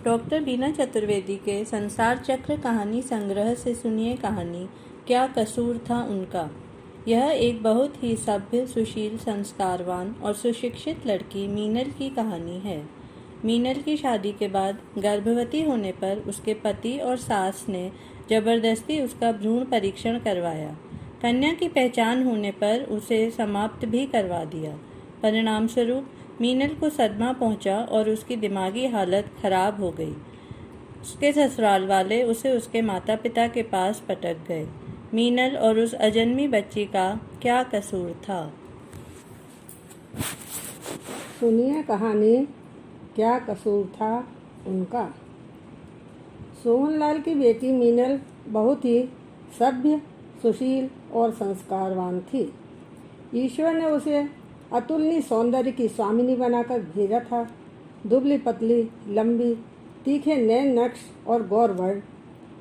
Doctor बीना चतुर्वेदी के संसार चक्र कहानी संग्रह से सुनिए कहानी क्या कसूर था उनका। यह एक बहुत ही सभ्य, सुशील, संस्कारवान और सुशिक्षित लड़की मीनल की कहानी है। मीनल की शादी के बाद गर्भवती होने पर उसके पति और सास ने जबरदस्ती उसका भ्रूण परीक्षण करवाया। कन्या की पहचान होने पर उसे समाप्त भी करवा दिया। परिणाम स्वरूप मीनल को सदमा पहुंचा और उसकी दिमागी हालत खराब हो गई। उसके ससुराल वाले उसे उसके माता पिता के पास पटक गए। मीनल और उस अजन्मी बच्ची का क्या कसूर था? सुनिए कहानी क्या कसूर था उनका। सोहनलाल की बेटी मीनल बहुत ही सभ्य, सुशील और संस्कारवान थी। ईश्वर ने उसे अतुलनीय सौंदर्य की स्वामिनी बनाकर भेजा था। दुबली पतली, लंबी, तीखे नैन नक्श और गौर वर्ण।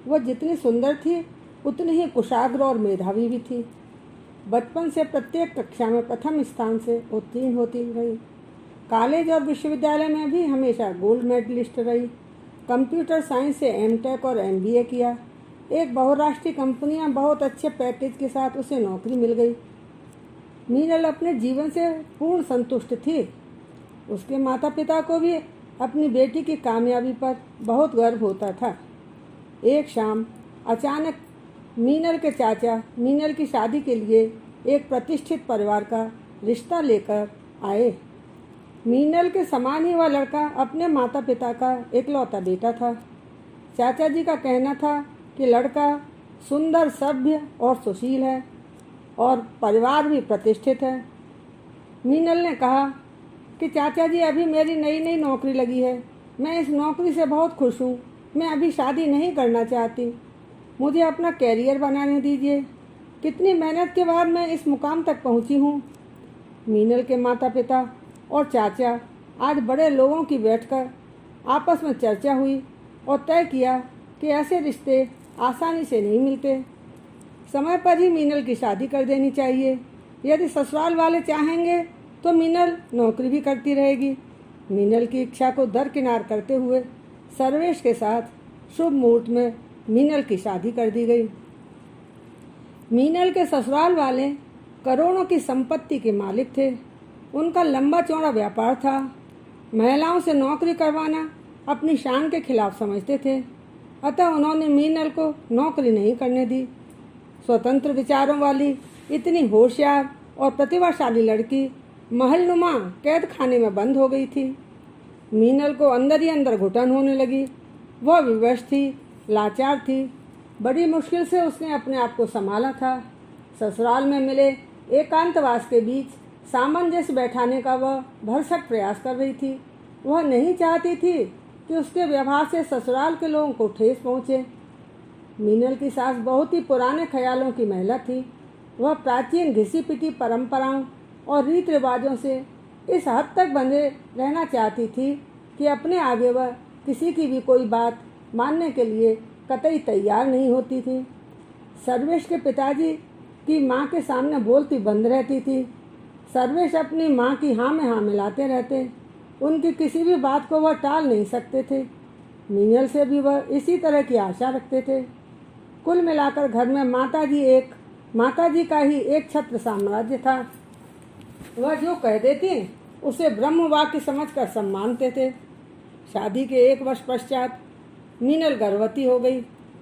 वह जितनी सुंदर थी उतनी ही कुशाग्र और मेधावी भी थी। बचपन से प्रत्येक कक्षा में प्रथम स्थान से उत्तीर्ण होती रही। कॉलेज और विश्वविद्यालय में भी हमेशा गोल्ड मेडलिस्ट रही। कंप्यूटर साइंस से एमटेक और एमबीए किया। एक बहुराष्ट्रीय कंपनियां बहुत अच्छे पैकेज के साथ उसे नौकरी मिल गई। मीनल अपने जीवन से पूर्ण संतुष्ट थी। उसके माता पिता को भी अपनी बेटी की कामयाबी पर बहुत गर्व होता था। एक शाम अचानक मीनल के चाचा मीनल की शादी के लिए एक प्रतिष्ठित परिवार का रिश्ता लेकर आए। मीनल के समान ही वह लड़का अपने माता पिता का इकलौता बेटा था। चाचा जी का कहना था कि लड़का सुंदर, सभ्य और सुशील है और परिवार भी प्रतिष्ठित है। मीनल ने कहा कि चाचा जी, अभी मेरी नई नई नौकरी लगी है। मैं इस नौकरी से बहुत खुश हूँ। मैं अभी शादी नहीं करना चाहती। मुझे अपना कैरियर बनाने दीजिए। कितनी मेहनत के बाद मैं इस मुकाम तक पहुँची हूँ। मीनल के माता पिता और चाचा आज बड़े लोगों की बैठकर आपस में चर्चा हुई और तय किया कि ऐसे रिश्ते आसानी से नहीं मिलते। समय पर ही मीनल की शादी कर देनी चाहिए। यदि ससुराल वाले चाहेंगे तो मीनल नौकरी भी करती रहेगी। मीनल की इच्छा को दरकिनार करते हुए सर्वेश के साथ शुभ मुहूर्त में मीनल की शादी कर दी गई। मीनल के ससुराल वाले करोड़ों की संपत्ति के मालिक थे। उनका लंबा चौड़ा व्यापार था। महिलाओं से नौकरी करवाना अपनी शान के खिलाफ समझते थे। अतः उन्होंने मीनल को नौकरी नहीं करने दी। स्वतंत्र विचारों वाली इतनी होशियार और प्रतिभाशाली लड़की महलनुमा कैद खाने में बंद हो गई थी। मीनल को अंदर ही अंदर घुटन होने लगी। वह विवश थी, लाचार थी। बड़ी मुश्किल से उसने अपने आप को संभाला था। ससुराल में मिले एकांतवास के बीच सामंजस्य बैठाने का वह भरसक प्रयास कर रही थी। वह नहीं चाहती थी कि उसके व्यवहार से ससुराल के लोगों को ठेस पहुँचे। मीनल की सास बहुत ही पुराने ख्यालों की महिला थी। वह प्राचीन घिसी पिटी परंपराओं और रीत रिवाजों से इस हद तक बंधे रहना चाहती थी कि अपने आगे वह किसी की भी कोई बात मानने के लिए कतई तैयार नहीं होती थी। सर्वेश के पिताजी की माँ के सामने बोलती बंद रहती थी। सर्वेश अपनी माँ की हाँ में हाँ मिलाते रहते। उनकी किसी भी बात को वह टाल नहीं सकते थे। मीनल से भी वह इसी तरह की आशा रखते थे। कुल मिलाकर घर में माताजी का ही एक छत्र साम्राज्य था। वह जो कह देती उसे ब्रह्म वाक्य समझकर सम्मानते थे। शादी के 1 वर्ष पश्चात मीनल गर्भवती हो गई।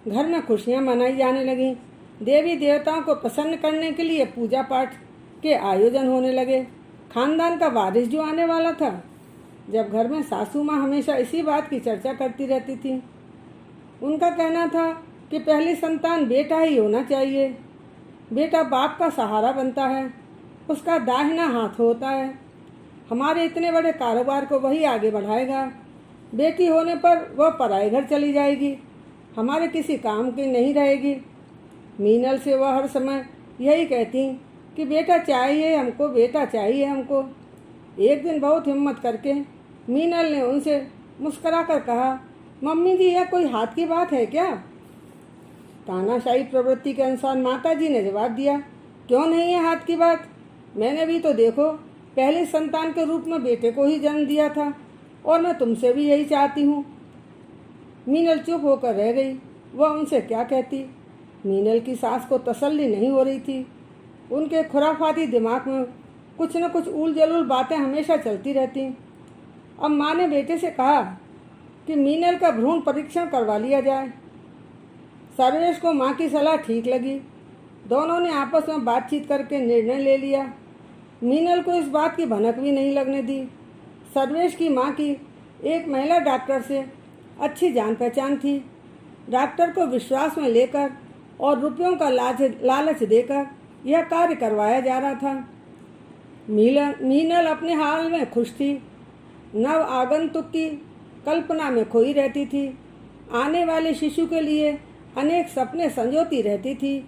घर में खुशियां मनाई जाने लगीं। देवी देवताओं को प्रसन्न करने के लिए पूजा पाठ के आयोजन होने लगे। खानदान का वारिस जो आने वाला था। जब घर में सासू माँ हमेशा इसी बात की चर्चा करती रहती थी। उनका कहना था कि पहली संतान बेटा ही होना चाहिए। बेटा बाप का सहारा बनता है, उसका दाहिना हाथ होता है। हमारे इतने बड़े कारोबार को वही आगे बढ़ाएगा। बेटी होने पर वह पराए घर चली जाएगी, हमारे किसी काम की नहीं रहेगी। मीनल से वह हर समय यही कहती कि बेटा चाहिए हमको, बेटा चाहिए हमको। एक दिन बहुत हिम्मत करके मीनल ने उनसे मुस्कुराकर कहा, मम्मी जी, यह कोई हाथ की बात है क्या? तानाशाही प्रवृत्ति के अनुसार माताजी ने जवाब दिया, क्यों नहीं है हाथ की बात? मैंने भी तो देखो पहले संतान के रूप में बेटे को ही जन्म दिया था और मैं तुमसे भी यही चाहती हूँ। मीनल चुप होकर रह गई। वह उनसे क्या कहती। मीनल की सास को तसल्ली नहीं हो रही थी। उनके खुराफाती दिमाग में कुछ न कुछ उल जलूल बातें हमेशा चलती रहती। अब माँ ने बेटे से कहा कि मीनल का भ्रूण परीक्षण करवा लिया जाए। सर्वेश को माँ की सलाह ठीक लगी। दोनों ने आपस में बातचीत करके निर्णय ले लिया। मीनल को इस बात की भनक भी नहीं लगने दी। सर्वेश की माँ की एक महिला डॉक्टर से अच्छी जान पहचान थी। डॉक्टर को विश्वास में लेकर और रुपयों का लालच देकर यह कार्य करवाया जा रहा था। मीनल अपने हाल में खुश थी। नव आगंतुक की कल्पना में खोई रहती थी। आने वाले शिशु के लिए अनेक सपने संजोती रहती थी।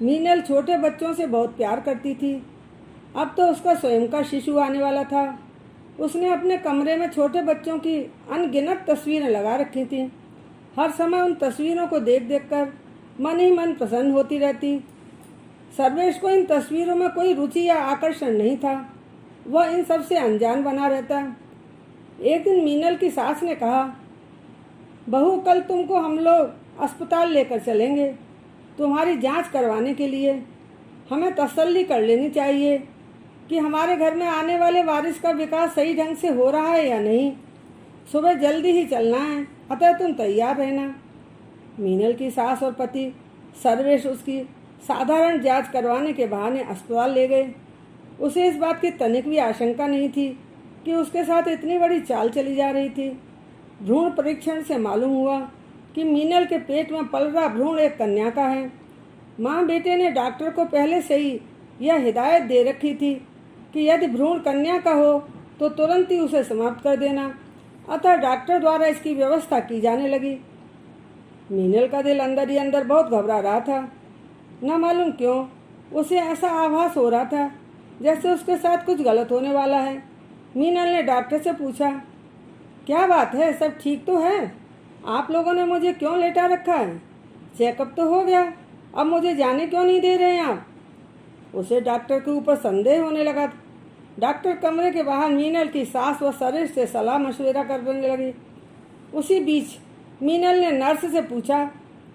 मीनल छोटे बच्चों से बहुत प्यार करती थी। अब तो उसका स्वयं का शिशु आने वाला था। उसने अपने कमरे में छोटे बच्चों की अनगिनत तस्वीरें लगा रखी थीं। हर समय उन तस्वीरों को देख देख कर मन ही मन प्रसन्न होती रहती। सर्वेश को इन तस्वीरों में कोई रुचि या आकर्षण नहीं था। वह इन सब से अनजान बना रहता। एक दिन मीनल की सास ने कहा, बहू कल तुमको हम लोग अस्पताल लेकर चलेंगे तुम्हारी जांच करवाने के लिए। हमें तसल्ली कर लेनी चाहिए कि हमारे घर में आने वाले वारिस का विकास सही ढंग से हो रहा है या नहीं। सुबह जल्दी ही चलना है, अतः तुम तैयार रहना। मीनल की सास और पति सर्वेश उसकी साधारण जांच करवाने के बहाने अस्पताल ले गए। उसे इस बात की तनिक भी आशंका नहीं थी कि उसके साथ इतनी बड़ी चाल चली जा रही थी। भ्रूण परीक्षण से मालूम हुआ कि मीनल के पेट में पल रहा भ्रूण एक कन्या का है। माँ बेटे ने डॉक्टर को पहले से ही यह हिदायत दे रखी थी कि यदि भ्रूण कन्या का हो तो तुरंत ही उसे समाप्त कर देना। अतः डॉक्टर द्वारा इसकी व्यवस्था की जाने लगी। मीनल का दिल अंदर ही अंदर बहुत घबरा रहा था। न मालूम क्यों उसे ऐसा आभास हो रहा था जैसे उसके साथ कुछ गलत होने वाला है। मीनल ने डॉक्टर से पूछा, क्या बात है, सब ठीक तो है? आप लोगों ने मुझे क्यों लेटा रखा है? चेकअप तो हो गया, अब मुझे जाने क्यों नहीं दे रहे हैं आप? उसे डॉक्टर के ऊपर संदेह होने लगा। डॉक्टर कमरे के बाहर मीनल की सास व सर्वेश से सलाह मशवरा करने लगी। उसी बीच मीनल ने नर्स से पूछा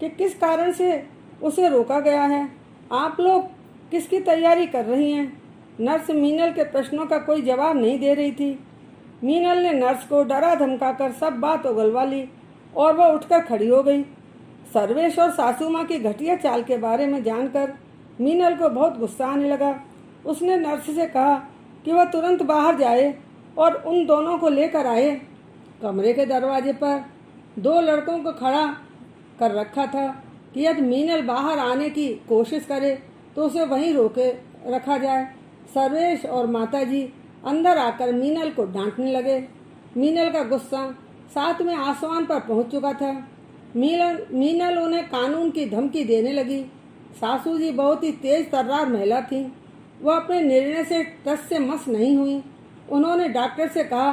कि किस कारण से उसे रोका गया है। आप लोग किसकी तैयारी कर रही हैं? नर्स मीनल के प्रश्नों का कोई जवाब नहीं दे रही थी। मीनल ने नर्स को डरा धमकाकर सब बात उगलवा ली और वह उठकर खड़ी हो गई। सर्वेश और सासू माँ की घटिया चाल के बारे में जानकर मीनल को बहुत गुस्सा आने लगा। उसने नर्स से कहा कि वह तुरंत बाहर जाए और उन दोनों को लेकर आए। कमरे के दरवाजे पर दो लड़कों को खड़ा कर रखा था कि यदि मीनल बाहर आने की कोशिश करे तो उसे वहीं रोके रखा जाए। सर्वेश और माताजी अंदर आकर मीनल को डांटने लगे। मीनल का गुस्सा साथ में आसमान पर पहुंच चुका था। मीनल उन्हें कानून की धमकी देने लगी। सासू जी बहुत ही तेज तर्रार महिला थी। वह अपने निर्णय से टस से मस नहीं हुई। उन्होंने डॉक्टर से कहा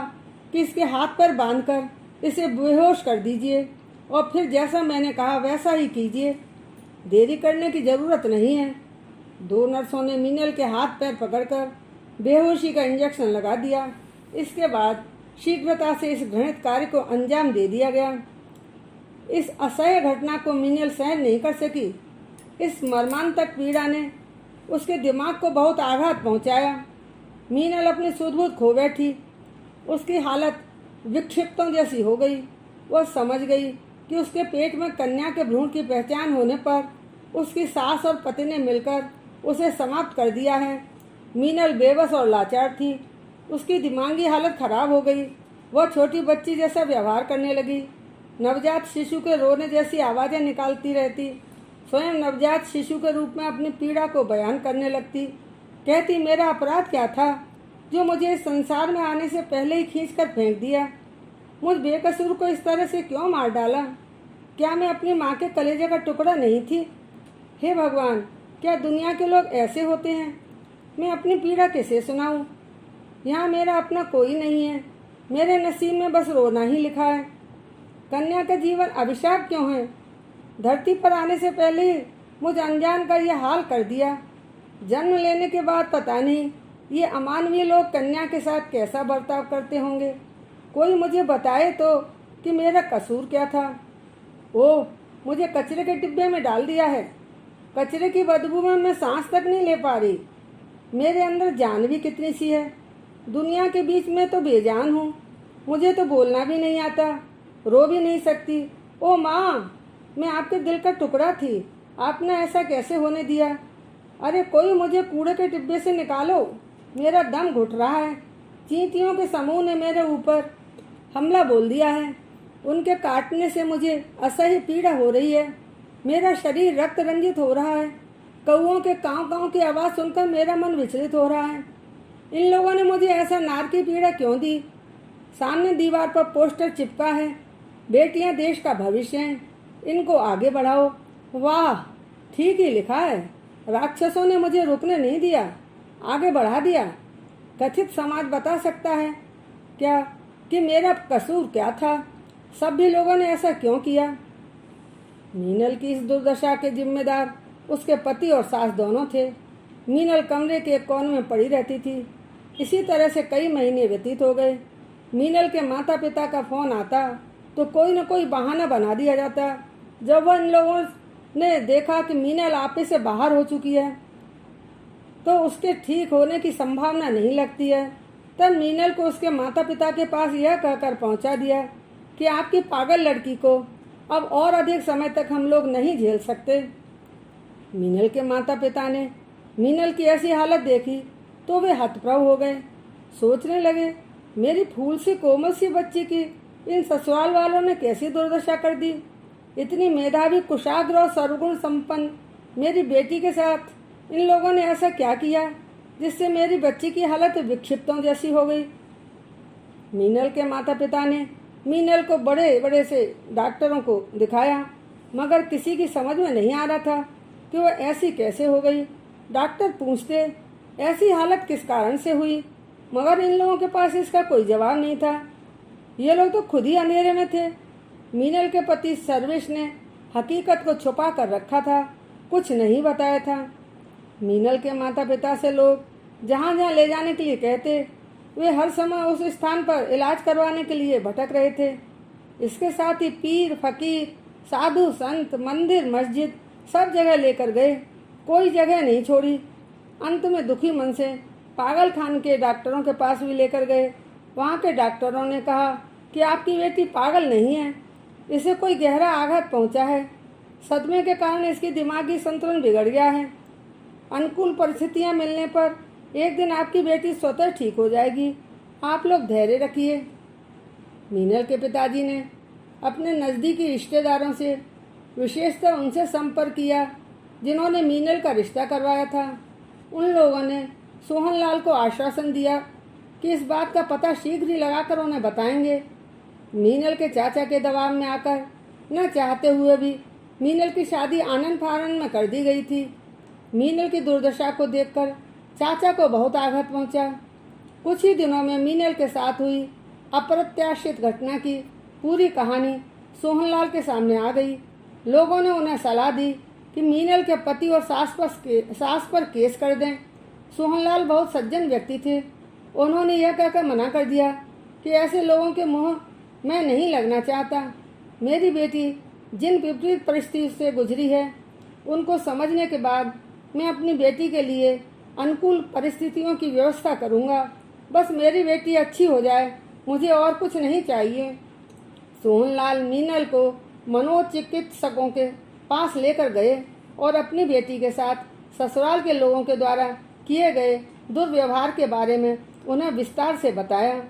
कि इसके हाथ पर बांधकर इसे बेहोश कर दीजिए और फिर जैसा मैंने कहा वैसा ही कीजिए। देरी करने की जरूरत नहीं है। दो नर्सों ने मीनल के हाथ पैर पकड़कर बेहोशी का इंजेक्शन लगा दिया। इसके बाद शीघ्रता से इस घृणित कार्य को अंजाम दे दिया गया। इस असह्य घटना को मीनल सहन नहीं कर सकी। इस मर्मांतक पीड़ा ने उसके दिमाग को बहुत आघात पहुंचाया। मीनल अपनी सुध-बुध खो बैठी। उसकी हालत विक्षिप्तों जैसी हो गई। वह समझ गई कि उसके पेट में कन्या के भ्रूण की पहचान होने पर उसकी सास और पति ने मिलकर उसे समाप्त कर दिया है। मीनल बेबस और लाचार थी। उसकी दिमागी हालत खराब हो गई। वह छोटी बच्ची जैसा व्यवहार करने लगी। नवजात शिशु के रोने जैसी आवाज़ें निकालती रहती। स्वयं नवजात शिशु के रूप में अपनी पीड़ा को बयान करने लगती। कहती, मेरा अपराध क्या था जो मुझे इस संसार में आने से पहले ही खींचकर फेंक दिया? मुझ बेकसूर को इस तरह से क्यों मार डाला? क्या मैं अपनी माँ के कलेजे का टुकड़ा नहीं थी? हे भगवान, क्या दुनिया के लोग ऐसे होते हैं? मैं अपनी पीड़ा कैसे सुनाऊं? यहाँ मेरा अपना कोई नहीं है। मेरे नसीब में बस रोना ही लिखा है। कन्या का जीवन अभिशाप क्यों है? धरती पर आने से पहले ही मुझ अनजान का यह हाल कर दिया। जन्म लेने के बाद पता नहीं ये अमानवीय लोग कन्या के साथ कैसा बर्ताव करते होंगे। कोई मुझे बताए तो कि मेरा कसूर क्या था। ओह, मुझे कचरे के डिब्बे में डाल दिया है। कचरे की बदबू में मैं सांस तक नहीं ले पा रही। मेरे अंदर जान भी कितनी सी है। दुनिया के बीच में तो बेजान हूँ। मुझे तो बोलना भी नहीं आता, रो भी नहीं सकती। ओ माँ, मैं आपके दिल का टुकड़ा थी। आपने ऐसा कैसे होने दिया? अरे कोई मुझे कूड़े के डिब्बे से निकालो, मेरा दम घुट रहा है। चींटियों के समूह ने मेरे ऊपर हमला बोल दिया है। उनके काटने से मुझे असह्य पीड़ा हो रही है। मेरा शरीर रक्त रंजित हो रहा है। कौओं के काँव काँव की आवाज़ सुनकर मेरा मन विचलित हो रहा है। इन लोगों ने मुझे ऐसा नार की पीड़ा क्यों दी? सामने दीवार पर पोस्टर चिपका है, बेटियां देश का भविष्य हैं, इनको आगे बढ़ाओ। वाह, ठीक ही लिखा है। राक्षसों ने मुझे रुकने नहीं दिया, आगे बढ़ा दिया। कथित समाज बता सकता है क्या कि मेरा कसूर क्या था? सभी लोगों ने ऐसा क्यों किया? मीनल की इस दुर्दशा के जिम्मेदार उसके पति और सास दोनों थे। मीनल कमरे के एक कोने में पड़ी रहती थी। इसी तरह से कई महीने व्यतीत हो गए। मीनल के माता पिता का फोन आता तो कोई न कोई बहाना बना दिया जाता। जब वह इन लोगों ने देखा कि मीनल आपे से बाहर हो चुकी है तो उसके ठीक होने की संभावना नहीं लगती है, तब मीनल को उसके माता पिता के पास यह कहकर पहुंचा दिया कि आपकी पागल लड़की को अब और अधिक समय तक हम लोग नहीं झेल सकते। मीनल के माता पिता ने मीनल की ऐसी हालत देखी तो वे हतप्रभ हो गए। सोचने लगे, मेरी फूल सी कोमल सी बच्ची की इन ससुराल वालों ने कैसी दुर्दशा कर दी। इतनी मेधावी, कुशाग्र और सर्वगुण संपन्न मेरी बेटी के साथ इन लोगों ने ऐसा क्या किया जिससे मेरी बच्ची की हालत विक्षिप्तों जैसी हो गई। मीनल के माता पिता ने मीनल को बड़े बड़े से डॉक्टरों को दिखाया, मगर किसी की समझ में नहीं आ रहा था कि वह ऐसी कैसे हो गई। डॉक्टर पूछते, ऐसी हालत किस कारण से हुई, मगर इन लोगों के पास इसका कोई जवाब नहीं था। ये लोग तो खुद ही अंधेरे में थे। मीनल के पति सर्वेश ने हकीकत को छुपा कर रखा था, कुछ नहीं बताया था। मीनल के माता पिता से लोग जहाँ जहाँ ले जाने के लिए कहते, वे हर समय उस स्थान पर इलाज करवाने के लिए भटक रहे थे। इसके साथ ही पीर, फकीर, साधु, संत, मंदिर, मस्जिद सब जगह लेकर गए, कोई जगह नहीं छोड़ी। अंत में दुखी मन से पागल खान के डॉक्टरों के पास भी लेकर गए। वहाँ के डॉक्टरों ने कहा कि आपकी बेटी पागल नहीं है, इसे कोई गहरा आघात पहुँचा है। सदमे के कारण इसकी दिमागी संतुलन बिगड़ गया है। अनुकूल परिस्थितियाँ मिलने पर एक दिन आपकी बेटी स्वतः ठीक हो जाएगी, आप लोग धैर्य रखिए। मीनल के पिताजी ने अपने नज़दीकी रिश्तेदारों से, विशेषतः उनसे संपर्क किया जिन्होंने मीनल का रिश्ता करवाया था। उन लोगों ने सोहनलाल को आश्वासन दिया कि इस बात का पता शीघ्र ही लगाकर उन्हें बताएंगे। मीनल के चाचा के दबाव में आकर न चाहते हुए भी मीनल की शादी आनंद फानंद में कर दी गई थी। मीनल की दुर्दशा को देखकर चाचा को बहुत आघात पहुंचा। कुछ ही दिनों में मीनल के साथ हुई अप्रत्याशित घटना की पूरी कहानी सोहनलाल के सामने आ गई। लोगों ने उन्हें सलाह दी कि मीनल के पति और सास पर केस कर दें। सोहनलाल बहुत सज्जन व्यक्ति थे। उन्होंने यह कहकर मना कर दिया कि ऐसे लोगों के मुंह मैं नहीं लगना चाहता। मेरी बेटी जिन विपरीत परिस्थिति से गुजरी है उनको समझने के बाद मैं अपनी बेटी के लिए अनुकूल परिस्थितियों की व्यवस्था करूंगा। बस मेरी बेटी अच्छी हो जाए, मुझे और कुछ नहीं चाहिए। सोहनलाल मीनल को मनोचिकित्सकों के पास लेकर गए और अपनी बेटी के साथ ससुराल के लोगों के द्वारा किए गए दुर्व्यवहार के बारे में उन्हें विस्तार से बताया।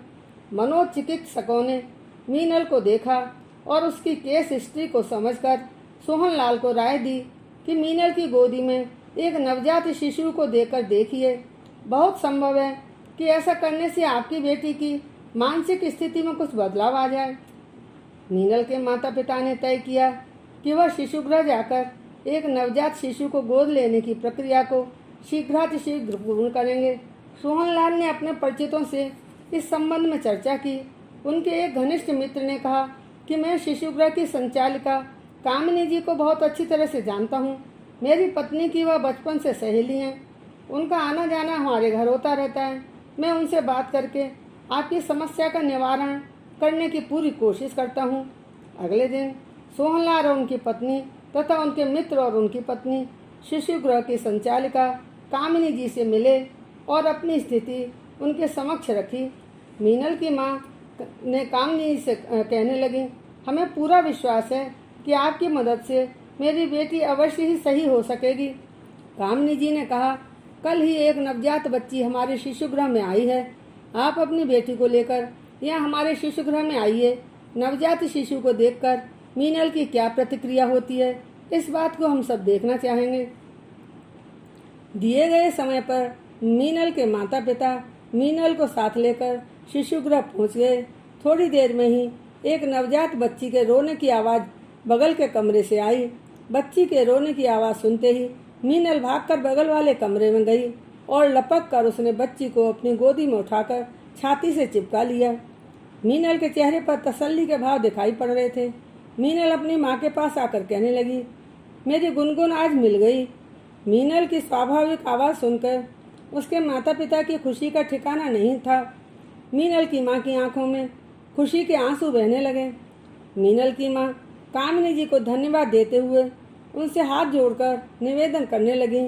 मनोचिकित्सकों ने मीनल को देखा और उसकी केस हिस्ट्री को समझकर सोहनलाल को राय दी कि मीनल की गोदी में एक नवजात शिशु को देकर देखिए। बहुत संभव है कि ऐसा करने से आपकी बेटी की मानसिक स्थिति में कुछ बदलाव आ जाए। मीनल के माता पिता ने तय किया कि वह शिशुगृह जाकर एक नवजात शिशु को गोद लेने की प्रक्रिया को शीघ्रातिशीघ्र पूर्ण करेंगे। सोहनलाल ने अपने परिचितों से इस संबंध में चर्चा की। उनके एक घनिष्ठ मित्र ने कहा कि मैं शिशुगृह की संचालिका कामिनी जी को बहुत अच्छी तरह से जानता हूँ। मेरी पत्नी की वह बचपन से सहेली हैं। उनका आना जाना हमारे घर होता रहता है। मैं उनसे बात करके आपकी समस्या का निवारण करने की पूरी कोशिश करता हूँ। अगले दिन सोहनलाल और उनकी पत्नी तथा उनके मित्र और उनकी पत्नी शिशु गृह की संचालिका कामिनी जी से मिले और अपनी स्थिति उनके समक्ष रखी। मीनल की माँ ने कामिनी से कहने लगी, हमें पूरा विश्वास है कि आपकी मदद से मेरी बेटी अवश्य ही सही हो सकेगी। कामिनी जी ने कहा, कल ही एक नवजात बच्ची हमारे शिशुगृह में आई है। आप अपनी बेटी को लेकर यहाँ हमारे शिशुगृह में आइए। नवजात शिशु को देखकर मीनल की क्या प्रतिक्रिया होती है, इस बात को हम सब देखना चाहेंगे। दिए गए समय पर मीनल के माता पिता मीनल को साथ लेकर शिशुगृह पहुंच गए। थोड़ी देर में ही एक नवजात बच्ची के रोने की आवाज़ बगल के कमरे से आई। बच्ची के रोने की आवाज़ सुनते ही मीनल भागकर बगल वाले कमरे में गई और लपक कर उसने बच्ची को अपनी गोदी में उठाकर छाती से चिपका लिया। मीनल के चेहरे पर तसल्ली के भाव दिखाई पड़ रहे थे। मीनल अपनी माँ के पास आकर कहने लगी, मेरी गुनगुन आज मिल गई। मीनल की स्वाभाविक आवाज़ सुनकर उसके माता पिता की खुशी का ठिकाना नहीं था। मीनल की माँ की आंखों में खुशी के आंसू बहने लगे। मीनल की माँ कामिनी जी को धन्यवाद देते हुए उनसे हाथ जोड़कर निवेदन करने लगी,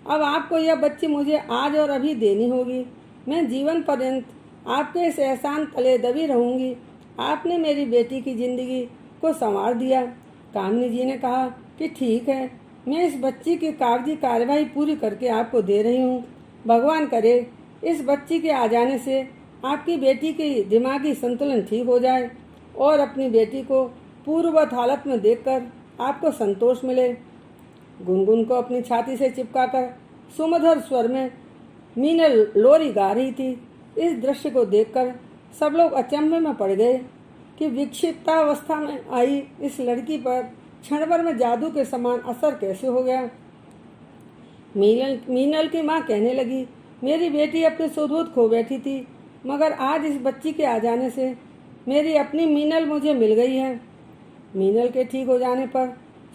अब आपको यह बच्ची मुझे आज और अभी देनी होगी। मैं जीवन पर्यंत आपके इस एहसान तले दबी रहूंगी। आपने मेरी बेटी की जिंदगी को संवार दिया। कामिनी जी ने कहा कि ठीक है, मैं इस बच्ची की कागजी कार्यवाही पूरी करके आपको दे रही हूँ। भगवान करे इस बच्ची के आ जाने से आपकी बेटी की दिमागी संतुलन ठीक हो जाए और अपनी बेटी को पूर्ववत हालत में देखकर आपको संतोष मिले। गुनगुन को अपनी छाती से चिपकाकर सुमधुर स्वर में मीनल लोरी गा रही थी। इस दृश्य को देखकर सब लोग अचंभे में पड़ गए कि विक्षिप्तावस्था में आई इस लड़की पर क्षण भर में जादू के समान असर कैसे हो गया। मीनल की माँ कहने लगी, मेरी बेटी अपनी सुध खो बैठी थी, मगर आज इस बच्ची के आ जाने से मेरी अपनी मीनल मुझे मिल गई है। मीनल के ठीक हो जाने पर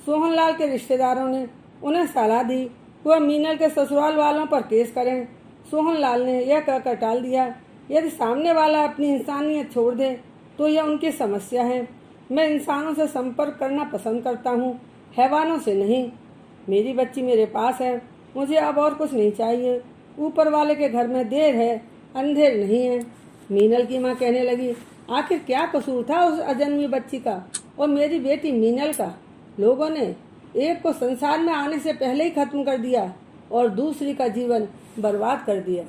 सोहनलाल के रिश्तेदारों ने उन्हें सलाह दी वह मीनल के ससुराल वालों पर केस करें। सोहनलाल ने यह कहकर टाल दिया, यदि सामने वाला अपनी इंसानियत छोड़ दे तो यह उनकी समस्या है। मैं इंसानों से संपर्क करना पसंद करता हूँ, हैवानों से नहीं। मेरी बच्ची मेरे पास है, मुझे अब और कुछ नहीं चाहिए। ऊपर वाले के घर में देर है, अंधेर नहीं है। मीनल की माँ कहने लगी, आखिर क्या कसूर था उस अजन्मी बच्ची का और मेरी बेटी मीनल का। लोगों ने एक को संसार में आने से पहले ही खत्म कर दिया और दूसरी का जीवन बर्बाद कर दिया।